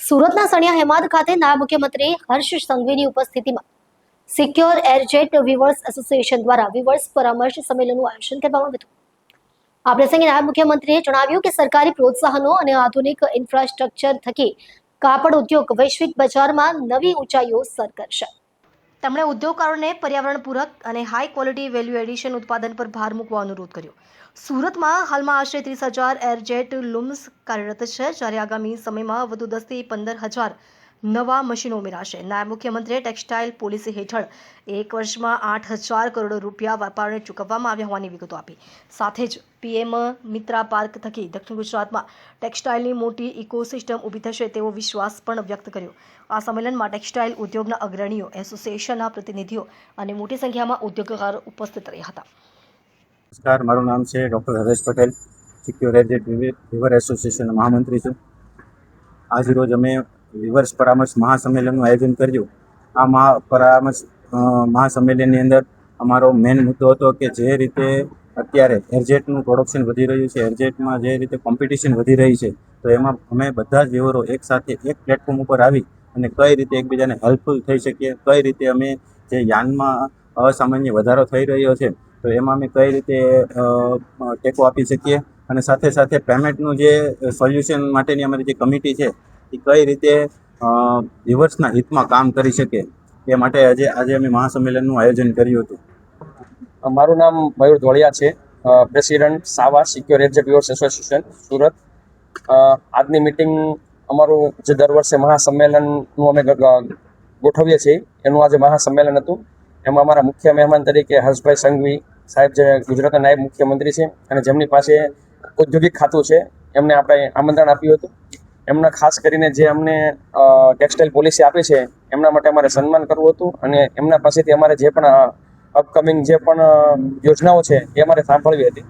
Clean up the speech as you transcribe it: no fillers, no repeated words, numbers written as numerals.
સુરતના સણિયા હેમાદ ખાતે નાયબ મુખ્યમંત્રી હર્ષ સંઘવીની ઉપસ્થિતિમાં સિક્યોર એરજેટ વિવર્સ એસોસિએશન દ્વારા વિવર્સ પરામર્શ સંમેલનનું આયોજન કરવામાં આવ્યું હતું। આ પ્રસંગે નાયબ મુખ્યમંત્રીએ જણાવ્યું કે સરકારી પ્રોત્સાહનો અને આધુનિક ઇન્ફ્રાસ્ટ્રક્ચર થકી કાપડ ઉદ્યોગ વૈશ્વિક બજારમાં નવી ઊંચાઈઓ સર કરશે। તેમણે ઉદ્યોગકારોને પર્યાવરણ પૂરક અને હાઈ ક્વોલિટી વેલ્યુ એડિશન ઉત્પાદન પર ભાર મૂકવા અનુરોધ કર્યો। સુરતમાં હાલમાં આશરે 30,000 એરજેટ લૂમ્સ કાર્યરત છે, જ્યારે આગામી સમયમાં વધુ 10 થી 15,000 નવા મશીનો ઉમેરાશે। નાયબ મુખ્યમંત્રીએ ટેક્સટાઇલ પોલિસી હેઠળ એક વર્ષમાં 8,000 કરોડ રૂપિયા વેપારને ચૂકવવામાં આવ્યા હોવાની વિગતો આપી। સાથે જ પીએમ મિત્રા પાર્ક થકી દક્ષિણ ગુજરાતમાં ટેક્સટાઇલની મોટી ઇકોસિસ્ટમ ઊભી થશે તેવો વિશ્વાસ પણ વ્યક્ત કર્યો। આ સંમેલનમાં ટેક્સટાઇલ ઉદ્યોગના અગ્રણીઓ, એસોસિએશનના પ્રતિનિધિઓ અને મોટી સંખ્યામાં ઉદ્યોગકારો ઉપસ્થિત રહ્યા હતા। નમસ્કાર, મારું નામ છે doctor Haresh Patel, secure air jet weaver એસોસિએશનના મહામંત્રી છું। આજરોજ અમે વિવર્સ પરામર્શ મહાસંમેલનનું આયોજન કર્યું। આ મહાસંમેલનની અંદર અમારો મેઇન મુદ્દો હતો કે જે રીતે અત્યારે એરજેટનું પ્રોડક્શન વધી રહ્યું છે, એરજેટમાં જે રીતે કોમ્પિટિશન વધી રહી છે, તો એમાં અમે બધા જ વિવરો એકસાથે એક પ્લેટફોર્મ ઉપર આવી અને કઈ રીતે એકબીજાને હેલ્પફુલ થઈ શકીએ, કઈ રીતે અમે જે યાનમાં અસામાન્ય વધારો થઈ રહ્યો છે તો એમાં અમે કઈ રીતે ટેકો આપી શકીએ અને સાથે સાથે પેમેન્ટનું જે સોલ્યુશન માટેની અમારી જે કમિટી છે એ કઈ રીતે વિવર્સના હિતમાં કામ કરી શકે એ માટે આજે અમે મહાસંમેલનનું આયોજન કર્યું હતું। મારું નામ મયુર ધોળિયા છે, પ્રેસિડેન્ટ સાવા secure air jet weavers association Surat. આજની મિટિંગ અમારું જે દર વર્ષે મહાસંમેલનનું અમે ગોઠવીએ છીએ એનું આજે મહાસંમેલન હતું। એમાં અમારા મુખ્ય મહેમાન તરીકે હર્ષભાઈ સંઘવી સાહેબ, જે ગુજરાતના નાયબ મુખ્યમંત્રી છે અને જેમની પાસે ઔદ્યોગિક ખાતું છે, એમને આપણે આમંત્રણ આપ્યું હતું। એમના ખાસ કરીને જે અમને ટેક્સટાઇલ પોલિસી આપી છે એમના માટે અમારે સન્માન કરવું હતું અને એમના પાસેથી અમારે જે પણ અપકમિંગ જે પણ યોજનાઓ છે એ અમારે સાંભળવી હતી।